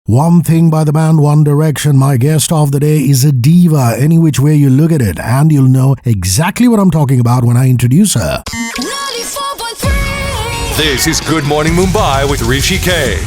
One Thing by the band One Direction. My guest of the day is a diva, any which way you look at it, and you'll know exactly what I'm talking about when I introduce her. 94.3. This is Good Morning Mumbai with Hrishi K.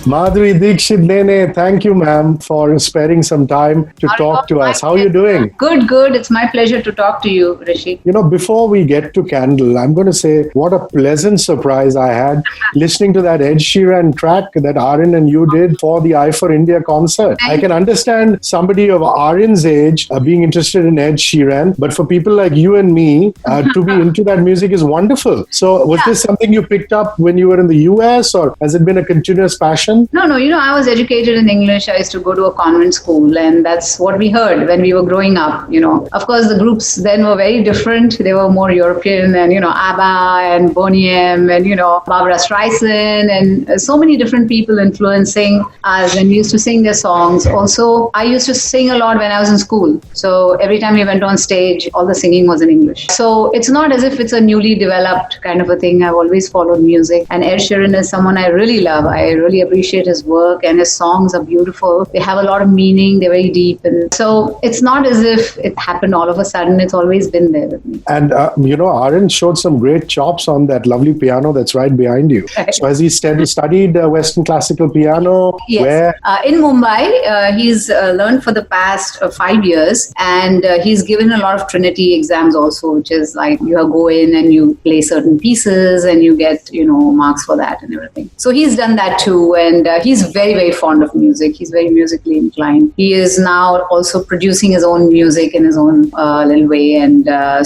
Madhuri Dixit, Nene, thank you, ma'am, for sparing some time to talk to us. How are you doing? Good. It's my pleasure to talk to you, Hrishi. You know, before we get to Candle, I'm going to say what a pleasant surprise I had listening to that Ed Sheeran track that Arin and you did for the I for India concert. I can understand somebody of Arin's age being interested in Ed Sheeran, but for people like you and me, to be into that music is wonderful. So was this something you picked up when you were in the US, or has it been a continuous passion? No, I was educated in English. I used to go to a convent school, and that's what we heard when we were growing up, Of course, the groups then were very different. They were more European and, ABBA and Boney M and, Barbara Streisand and so many different people influencing us, and we used to sing their songs. Also, I used to sing a lot when I was in school. So every time we went on stage, all the singing was in English. So it's not as if it's a newly developed kind of a thing. I've always followed music, and Ed Sheeran is someone I really love. I really appreciate his work, and his songs are beautiful. They have a lot of meaning. They're very deep. And so it's not as if it happened all of a sudden. It's always been there with me. And, Arin showed some great chops on that lovely piano that's right behind you. So has he studied Western classical piano? Yes. Where? In Mumbai. He's learned for the past 5 years, and he's given a lot of Trinity exams also, which is like you go in and you play certain pieces and you get, marks for that and everything. So he's done that too. And he's very, very fond of music. He's very musically inclined. He is now also producing his own music in his own little way. And I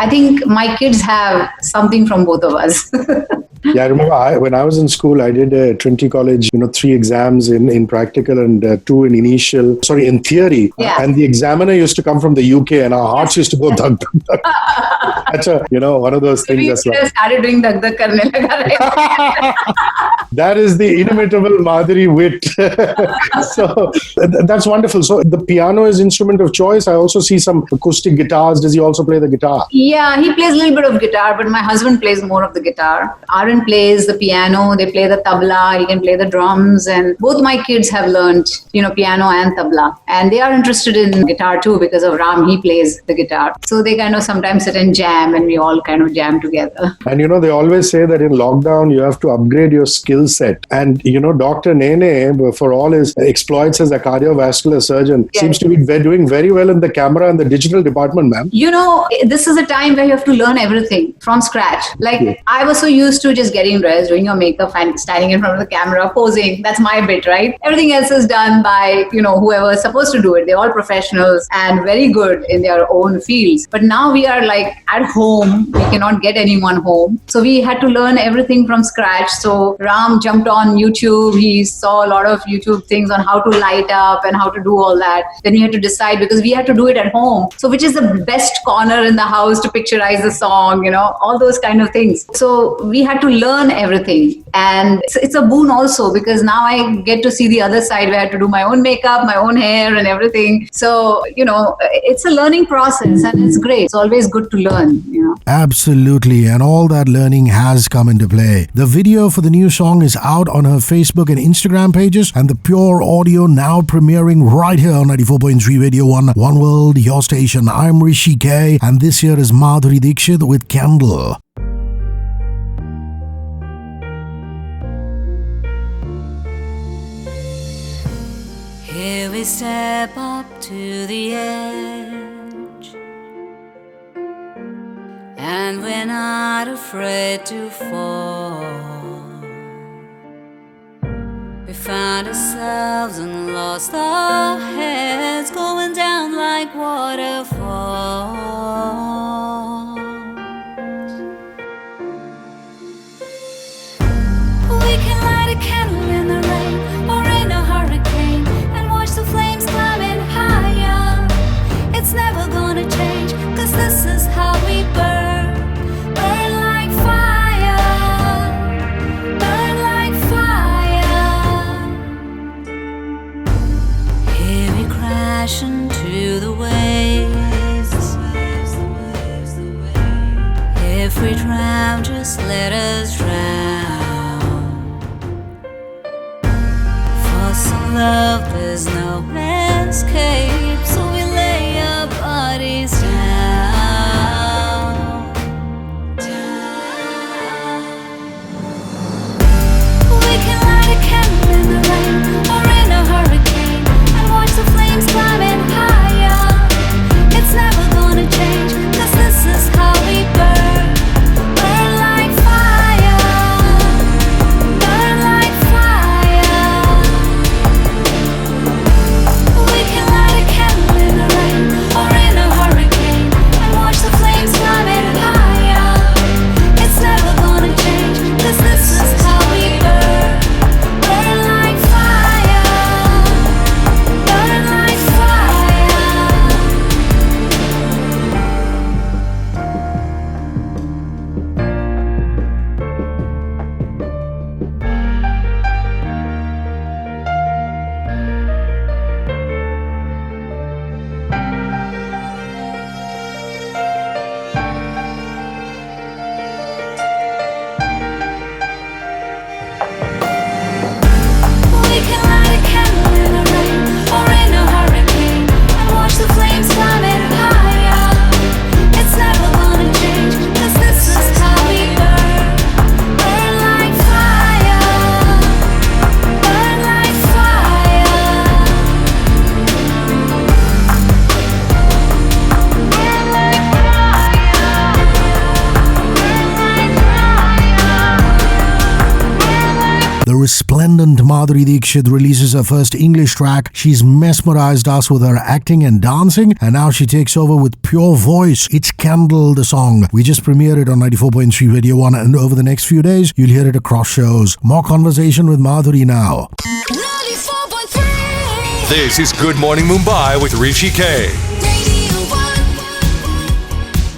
think my kids have something from both of us. Yeah, I remember when I was in school, I did a Trinity College, 3 exams in practical and 2 in theory. Yeah. And the examiner used to come from the UK, and our hearts used to go thug, thug, thug. That's one of those things. We That's right. started doing dag dag karne laga, right? That is the inimitable Madhuri wit. So that's wonderful. So the piano is instrument of choice. I also see some acoustic guitars. Does he also play the guitar? Yeah, he plays a little bit of guitar, but my husband plays more of the guitar. Arin plays the piano. They play the tabla. He can play the drums. And both my kids have learned, piano and tabla. And they are interested in guitar too because of Ram. He plays the guitar. So they kind of sometimes sit and jam, and we all kind of jam together. And they always say that in lockdown, you have to upgrade your skill set. And, Dr. Nene, for all his exploits as a cardiovascular surgeon, seems to be doing very well in the camera and the digital department, ma'am. This is a time where you have to learn everything from scratch. I was so used to just getting dressed, doing your makeup, and standing in front of the camera, posing. That's my bit, right? Everything else is done by, whoever is supposed to do it. They're all professionals and very good in their own fields. But now we are at home. We cannot get anyone home. So we had to learn everything from scratch. So Ram jumped on YouTube. He saw a lot of YouTube things on how to light up and how to do all that. Then we had to decide, because we had to do it at home. So which is the best corner in the house to picturize the song, all those kind of things. So we had to learn everything. And it's a boon also, because now I get to see the other side where I had to do my own makeup, my own hair and everything. So, it's a learning process, and it's great. It's always good to learn, Absolutely. And all that learning has come into play. The video for the new song is out on her Facebook and Instagram pages, and the pure audio now premiering right here on 94.3 Radio 1, One World, your station. I'm Hrishi K, and this here is Madhuri Dixit with Candle. Here we step up to the edge, and we're not afraid to fall. We found ourselves and lost our heads, going down like waterfalls. We can light a candle in the rain or in a hurricane and watch the flames climbing higher. It's never gonna change, 'cause this is how we burn. Burn like fire. Burn like fire. Here we crash into the waves. If we drown, just let us drown. love, there's no escape. So we lay our bodies down. We can light a candle in the rain or in a hurricane and watch the flames climbing higher. It's never gonna change, 'cause this is how we burn. Burn like fire. Burn like fire. We can light a candle in the rain or in a hurricane and watch the flames climbing higher. It's never gonna change, 'cause this is how we burn. Burn like fire. Burn like fire. We can light a candle in the rain or in a hurricane and watch the flames climbing higher. It's never gonna change, 'cause this is how we burn. Burn like fire. Burn like fire. Burn like fire. Burn like fire. The resplendent Madhuri Dixit releases her first English track. She's mesmerized us with her acting and dancing, and now she takes over with pure voice. It's Candle, the song. We just premiered it on 94.3 Radio 1, and over the next few days, you'll hear it across shows. More conversation with Madhuri now. 94.3 This is Good Morning Mumbai with Hrishi K. Radio 1.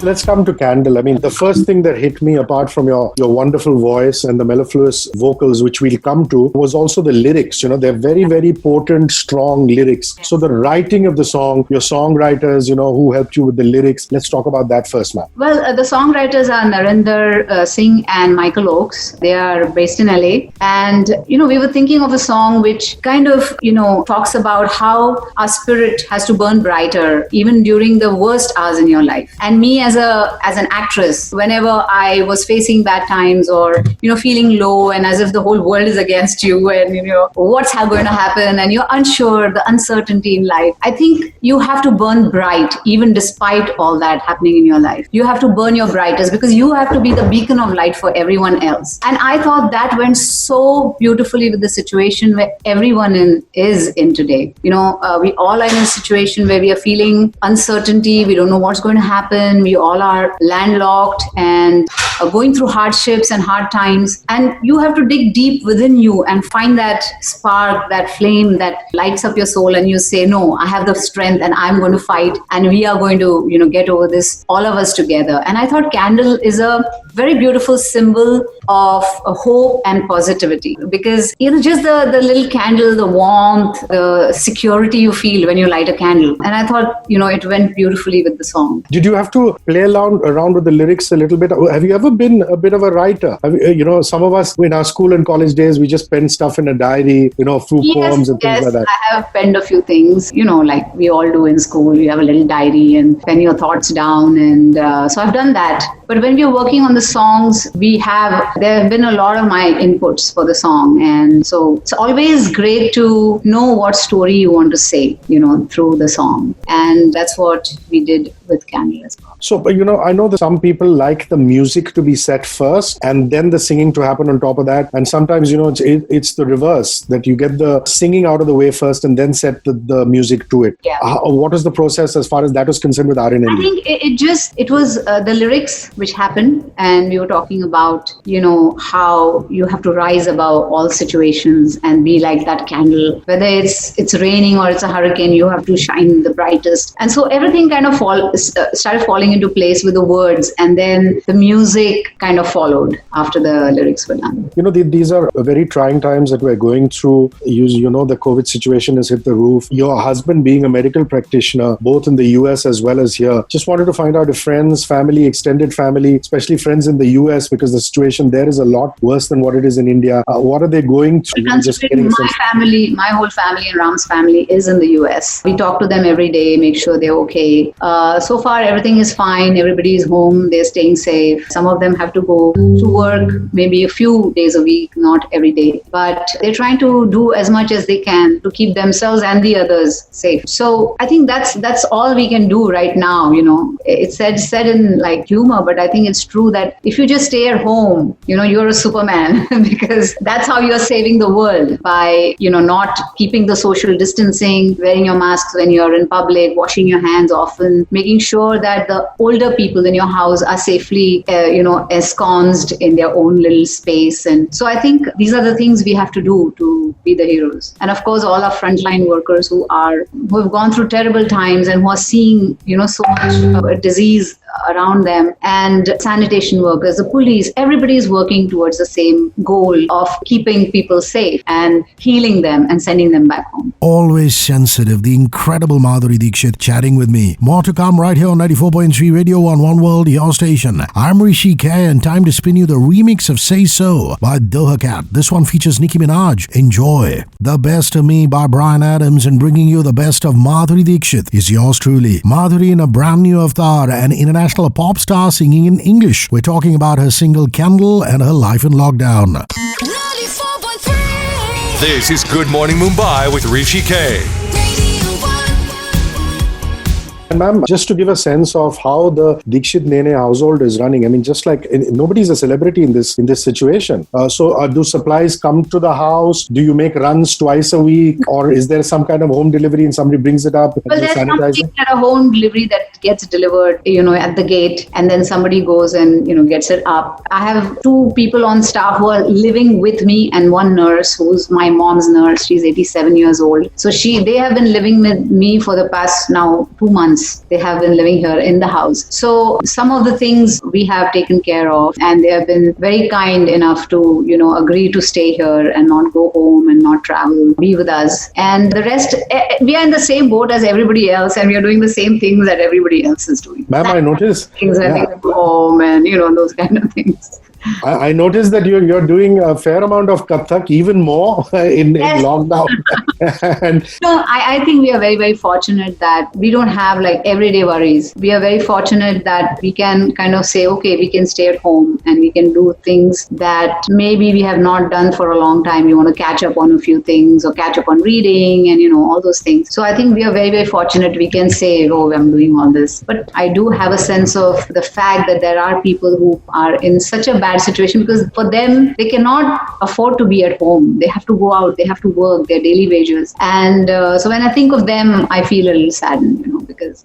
Let's come to Candle. I mean, the first thing that hit me, apart from your wonderful voice and the mellifluous vocals, which we'll come to, was also the lyrics. You know, they're very, very potent, strong lyrics. So the writing of the song, your songwriters, who helped you with the lyrics. Let's talk about that first, ma'am. Well, the songwriters are Narendra Singh and Michael Oakes. They are based in LA. And, we were thinking of a song which kind of, talks about how our spirit has to burn brighter, even during the worst hours in your life. And me as an actress, whenever I was facing bad times or, feeling low and as if the whole world is against you and, what's going to happen and you're unsure, the uncertainty in life, I think you have to burn bright, even despite all that happening in your life. You have to burn your brightest because you have to be the beacon of light for everyone else. And I thought that went so beautifully with the situation where everyone is in today. We all are in a situation where we are feeling uncertainty. We don't know what's going to happen. We all are landlocked and going through hardships and hard times. And you have to dig deep within you and find that spark, that flame that lights up your soul. And you say, no, I have the strength and I'm going to fight. And we are going to, get over this, all of us together. And I thought Candle is a very beautiful symbol of hope and positivity because, just the little candle, the warmth, the security you feel when you light a candle. And I thought, it went beautifully with the song. Did you have to play around with the lyrics a little bit? Have you ever been a bit of a writer? Some of us in our school and college days, we just pen stuff in a diary, through poems and things like that. I have penned a few things, like we all do in school. You have a little diary and pen your thoughts down. And so I've done that. But when we are working on the songs, there have been a lot of my inputs for the song. And so it's always great to know what story you want to say, through the song. And that's what we did with Candle as well. So, I know that some people like the music to be set first and then the singing to happen on top of that. And sometimes, it's the reverse, that you get the singing out of the way first and then set the music to it. Yeah. What was the process as far as that was concerned with RNL? I think it was the lyrics which happened. And we were talking about, how you have to rise above all situations and be like that candle. Whether it's raining or it's a hurricane, you have to shine the brightest. And so everything kind of started falling into place with the words, and then the music kind of followed after the lyrics were done. These are very trying times that we're going through. The COVID situation has hit the roof. Your husband being a medical practitioner, both in the US as well as here. Just wanted to find out if friends, family, extended family, especially friends in the US, because the situation there is a lot worse than what it is in India. What are they going through? My whole family and Ram's family is in the US. We talk to them every day, make sure they're okay. So far, everything is fine. Everybody is home. They're staying safe. Some of them have to go to work maybe a few days a week, not every day. But they're trying to do as much as they can to keep themselves and the others safe. So I think that's all we can do right now. It's said in like humor, but I think it's true that if you just stay at home, you're a Superman because that's how you're saving the world by, not keeping the social distancing, wearing your masks when you're in public, washing your hands often, making sure that the older people in your house are safely, ensconced in their own little space. And so I think these are the things we have to do to be the heroes. And of course, all our frontline workers who have gone through terrible times and who are seeing, so much disease around them, and sanitation workers, the police, everybody is working towards the same goal of keeping people safe and healing them and sending them back home. Always sensitive, the incredible Madhuri Dixit chatting with me. More to come right here on 94.3 Radio on One World, your station. I'm Hrishi K, and time to spin you the remix of Say So by Doha Cat. This one features Nicki Minaj. Enjoy. The Best of Me by Bryan Adams, and bringing you the best of Madhuri Dixit is yours truly. Madhuri in a brand new avatar, an international pop star singing in English. We're talking about her single Candle and her life in lockdown. 94.3 This is Good Morning Mumbai with Hrishi K. Radio 1. And ma'am, just to give a sense of how the Dixit Nene household is running, I mean, just like nobody's a celebrity in this situation. So do supplies come to the house? Do you make runs twice a week? Or is there some kind of home delivery and somebody brings it up? Well, there's something at a home delivery that gets delivered, at the gate, and then somebody goes and, gets it up. I have 2 people on staff who are living with me and one nurse who's my mom's nurse. She's 87 years old. So they have been living with me for the past now 2 months. They have been living here in the house. So some of the things we have taken care of, and they have been very kind enough to, agree to stay here and not go home and not travel, be with us. And the rest, we are in the same boat as everybody else, and we are doing the same things that everybody else is doing. Ma'am, I noticed. Things at home and, those kind of things. I noticed that you're doing a fair amount of Kathak, even more in lockdown. And I think we are very, very fortunate that we don't have like everyday worries. We are very fortunate that we can kind of say, okay, we can stay at home and we can do things that maybe we have not done for a long time. We want to catch up on a few things or catch up on reading and, all those things. So I think we are very, very fortunate. We can say, oh, I'm doing all this. But I do have a sense of the fact that there are people who are in such a bad situation because for them, they cannot afford to be at home. They have to go out. They have to work their daily wages. And so when I think of them, I feel a little saddened,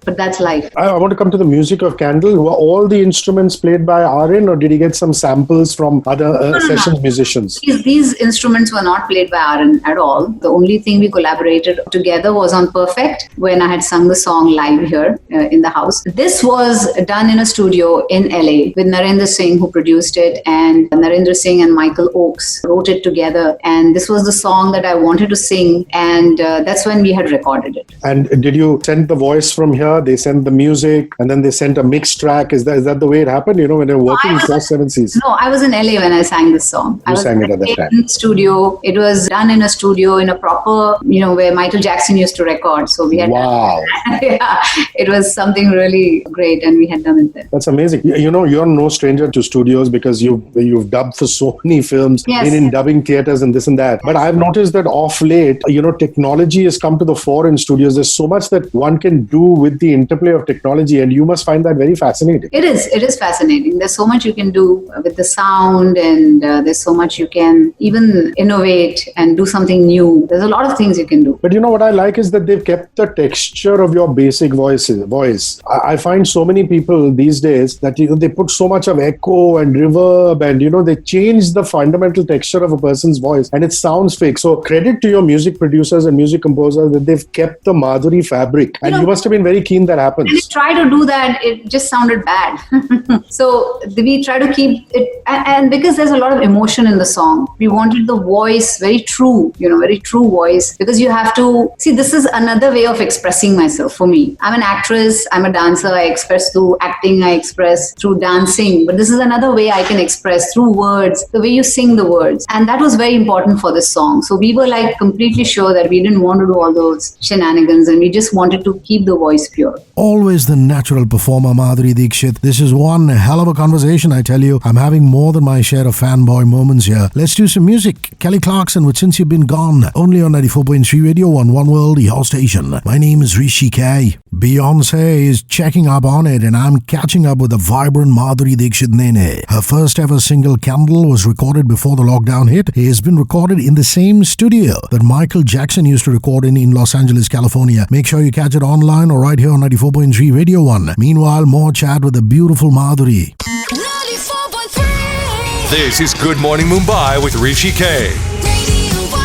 but that's life. I want to come to the music of Candle. Were all the instruments played by Arin, or did he get some samples from other session musicians? These instruments were not played by Arin at all. The only thing we collaborated together was on Perfect, when I had sung the song live here in the house. This was done in a studio in LA with Narendra Singh, who produced it, and Narendra Singh and Michael Oakes wrote it together. And this was the song that I wanted to sing, and that's when we had recorded it. And did you send the voice from here? They sent the music, and then they sent a mixed track. Is that the way it happened? When you're working across 7 seas? No, I was in LA when I sang this song. You sang it at that time. In the studio. It was done in a studio in a proper, where Michael Jackson used to record. So we had wow. Yeah, it was something really great, and we had done it there. That's amazing. You're no stranger to studios because you've dubbed for so many films, yes, been in dubbing theaters and this and that. But I've noticed that off late, technology has come to the fore in studios. There's so much that one can do with the interplay of technology, and you must find that very fascinating. It is fascinating. There's so much you can do with the sound, and there's so much you can even innovate and do something new. There's a lot of things you can do. But you know what I like is that they've kept the texture of your basic voice. I find so many people these days that they put so much of echo and reverb, and they change the fundamental texture of a person's voice, and it sounds fake. So credit to your music producers and music composers that they've kept the Madhuri fabric, and you must have been very keen that happens. When we try to do that, it just sounded bad. So we try to keep it, and because there's a lot of emotion in the song, we wanted the voice very true, very true voice, because you have to see, this is another way of expressing myself for me. I'm an actress, I'm a dancer, I express through acting, I express through dancing, but this is another way I can express through words, the way you sing the words. And that was very important for this song. So we were like completely sure that we didn't want to do all those shenanigans, and we just wanted to keep the voice pure. Always the natural performer, Madhuri Dixit. This is one hell of a conversation, I tell you. I'm having more than my share of fanboy moments here. Let's do some music. Kelly Clarkson with Since You've Been Gone, only on 94.3 Radio on One World, your station. My name is Hrishi K. Beyonce is checking up on it, and I'm catching up with the vibrant Madhuri Dixit Nene. Her first ever single, Candle, was recorded before the lockdown hit. It has been recorded in the same studio that Michael Jackson used to record in Los Angeles, California. Make sure you catch it online or right here on 94.3 Radio 1. Meanwhile, more chat with the beautiful Madhuri. 94.3 This is Good Morning Mumbai with Hrishi K. Radio 1.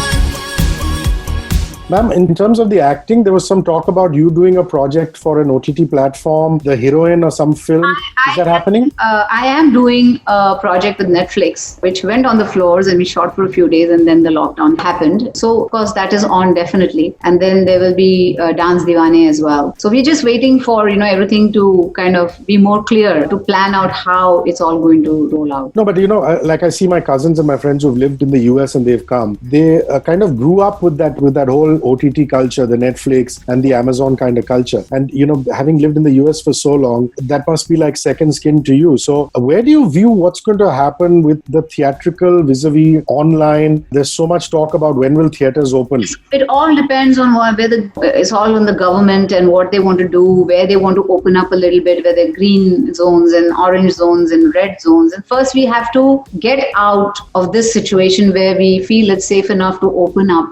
Ma'am, in terms of the acting, there was some talk about you doing a project for an OTT platform, The Heroine or some film. Is that happening? I am doing a project with Netflix, which went on the floors, and we shot for a few days, and then the lockdown happened. So, of course, that is on definitely. And then there will be Dance Diwane as well. So we're just waiting for, everything to kind of be more clear, to plan out how it's all going to roll out. No, but like I see my cousins and my friends who've lived in the US and they've come, they kind of grew up with that whole OTT culture, the Netflix and the Amazon kind of culture. And, having lived in the US for so long, that must be like second skin to you. So where do you view what's going to happen with the theatrical vis-a-vis online? There's so much talk about when will theaters open. It all depends on whether it's all on the government and what they want to do, where they want to open up a little bit, where there are green zones and orange zones and red zones. And first we have to get out of this situation where we feel it's safe enough to open up,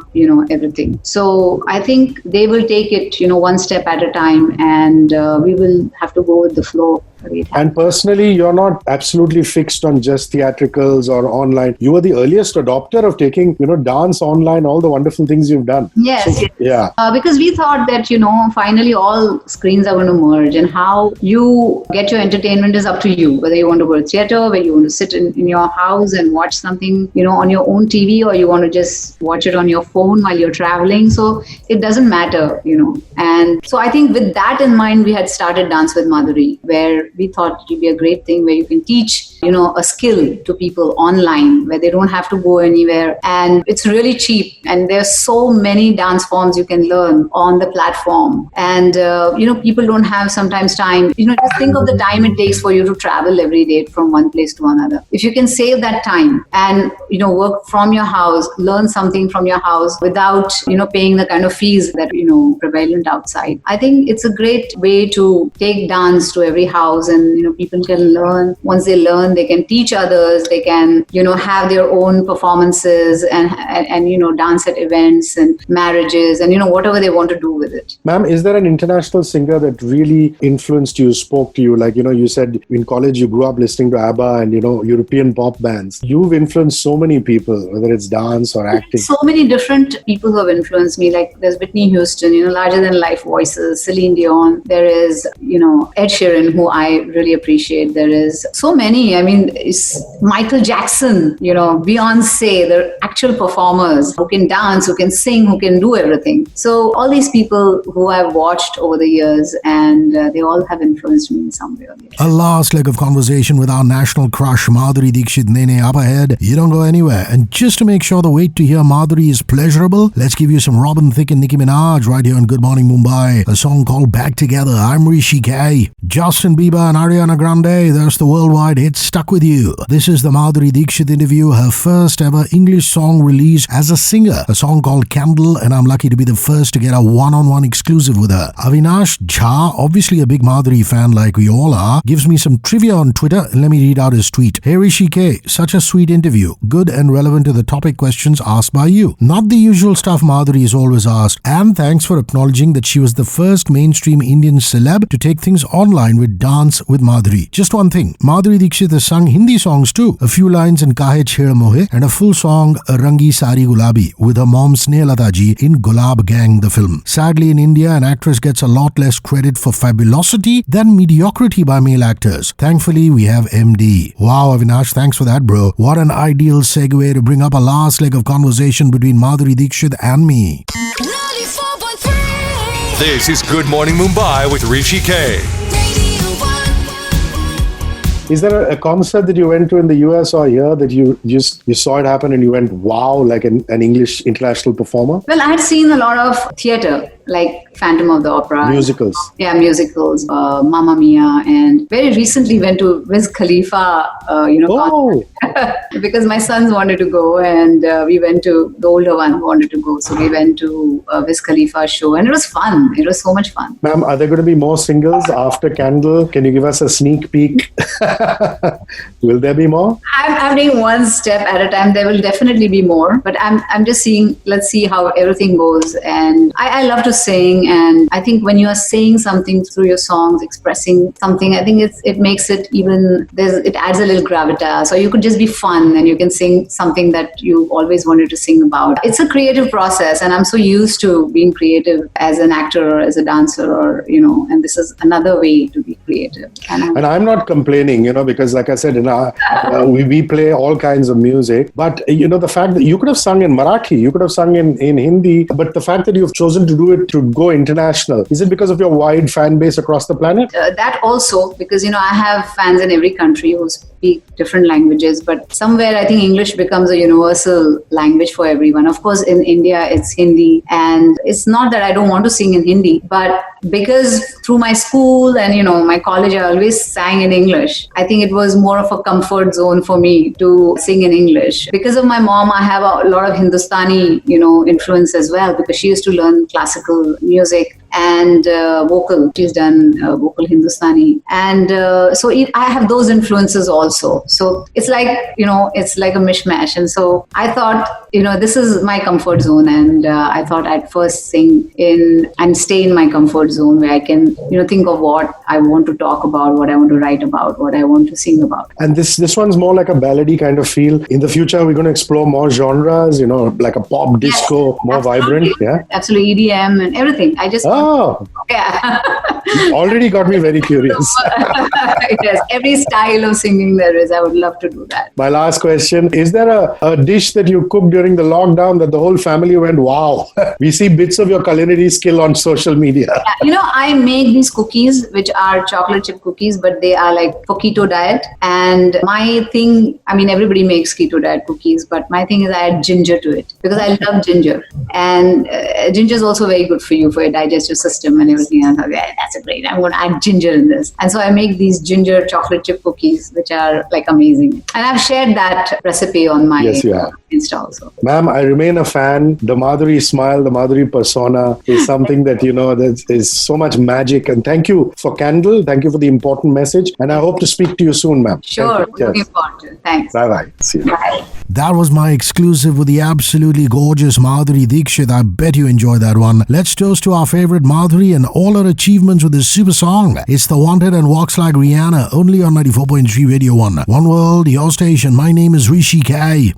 everything. So I think they will take it, one step at a time, and we will have to go with the flow. And personally, you're not absolutely fixed on just theatricals or online. You were the earliest adopter of taking, dance online, all the wonderful things you've done. Yes. So, yeah. Because we thought that, finally all screens are going to merge, and how you get your entertainment is up to you. Whether you want to go to theater, whether you want to sit in your house and watch something, on your own TV, or you want to just watch it on your phone while you're traveling. So it doesn't matter, And so I think with that in mind, we had started Dance with Madhuri, where we thought it would be a great thing where you can teach, a skill to people online, where they don't have to go anywhere. And it's really cheap. And there's so many dance forms you can learn on the platform. And, people don't have sometimes time. Just think of the time it takes for you to travel every day from one place to another. If you can save that time and, work from your house, learn something from your house without, paying the kind of fees that, prevalent outside. I think it's a great way to take dance to every house, and, people can learn. Once they learn, they can teach others. They can, have their own performances and dance at events and marriages and, whatever they want to do with it. Ma'am, is there an international singer that really influenced you, spoke to you? Like, you said in college you grew up listening to ABBA and, European pop bands. You've influenced so many people, whether it's dance or acting. So many different people who have influenced me. Like there's Whitney Houston, larger than life voices, Celine Dion. There is, Ed Sheeran, who I really appreciate. There is so many. I mean, it's Michael Jackson, Beyonce, they're actual performers who can dance, who can sing, who can do everything. So all these people who I've watched over the years, and they all have influenced me in some way or the other. A last leg of conversation with our national crush, Madhuri Dixit Nene, up ahead. You don't go anywhere. And just to make sure the wait to hear Madhuri is pleasurable, let's give you some Robin Thicke and Nicki Minaj right here on Good Morning Mumbai. A song called Back Together. I'm Hrishi K. Justin Bieber Alipa and Ariana Grande. There's the worldwide hit Stuck With You. This is the Madhuri Dixit interview, her first ever English song release as a singer. A song called Candle, and I'm lucky to be the first to get a one-on-one exclusive with her. Avinash Jha, obviously a big Madhuri fan like we all are, gives me some trivia on Twitter. Let me read out his tweet. Hey Hrishi K, such a sweet interview. Good and relevant to the topic questions asked by you. Not the usual stuff Madhuri is always asked. And thanks for acknowledging that she was the first mainstream Indian celeb to take things online with Dance with Madhuri. Just one thing, Madhuri Dixit has sung Hindi songs too. A few lines in Kahe Chheda Mohe and a full song Rangi Sari Gulabi with her mom Snehalata ji in Gulab Gang, the film. Sadly, in India, an actress gets a lot less credit for fabulosity than mediocrity by male actors. Thankfully, we have MD. Wow, Avinash, thanks for that, bro. What an ideal segue to bring up a last leg of conversation between Madhuri Dixit and me. 94.3 This is Good Morning Mumbai with Hrishi K. Radio 1. Is there a concert that you went to in the US or here that you saw it happen and you went, wow, like an English international performer? Well, I had seen a lot of theatre, like Phantom of the Opera. Musicals. Yeah, musicals, Mamma Mia, and very recently went to Wiz Khalifa, Oh, concert. Because my sons wanted to go, and we went to, the older one wanted to go, so we went to Wiz Khalifa's show, and it was fun. It was so much fun. ma'am, are there going to be more singles after Candle? Can you give us a sneak peek? Will there be more? I'm doing one step at a time. There will definitely be more, but I'm just seeing. Let's see how everything goes. And I love to sing, and I think when you are saying something through your songs, expressing something, I think it makes it even. It adds a little gravitas. So you could just be fun, and you can sing something that you always wanted to sing about. It's a creative process, and I'm so used to being creative as an actor or as a dancer, or and this is another way to be creative. And I'm not complaining, because like I said, we play all kinds of music. But, the fact that you could have sung in Marathi, you could have sung in Hindi, but the fact that you've chosen to do it to go international, is it because of your wide fan base across the planet? That also, because, I have fans in every country who speak different languages, but somewhere I think English becomes a universal language for everyone. Of course, in India, it's Hindi. And it's not that I don't want to sing in Hindi, but because through my school and, my college, I always sang in English. I think it was more of a comfort zone for me to sing in English. Because of my mom, I have a lot of Hindustani, influence as well, because she used to learn classical music and vocal. She's done vocal Hindustani. And so I have those influences also. So it's like, it's like a mishmash. And so I thought, this is my comfort zone. And I thought I'd first sing in and stay in my comfort zone where I can, think of what I want to talk about, what I want to write about, what I want to sing about. And this one's more like a ballady kind of feel. In the future, we're going to explore more genres, like a pop disco, more absolutely. vibrant. Yeah. Absolutely. EDM and everything. I just... Oh, Yeah. already got me very curious. Yes, every style of singing there is. I would love to do that. My last question, is there a dish that you cooked during the lockdown that the whole family went, wow, we see bits of your culinary skill on social media? I make these cookies, which are chocolate chip cookies, but they are like for keto diet. And my thing, everybody makes keto diet cookies, but my thing is I add ginger to it because I love ginger. And ginger is also very good for you, for your digestive system and everything. And I thought, yeah, that's great. I'm going to add ginger in this. And so I make these ginger chocolate chip cookies, which are like amazing. And I've shared that recipe on my Insta also. Ma'am, I remain a fan. The Madhuri smile, the Madhuri persona is something that, that is so much magic. And thank you for Candle. Thank you for the important message. And I hope to speak to you soon, ma'am. Sure. Looking forward to it. Thanks. Bye-bye. See you. Bye. That was my exclusive with the absolutely gorgeous Madhuri Dixit. I bet you enjoyed that one. Let's toast to our favorite Madhuri and all her achievements with this super song. It's The Wanted and Walks Like Rihanna, only on 94.3 Radio 1. One World, your station. My name is Hrishi K.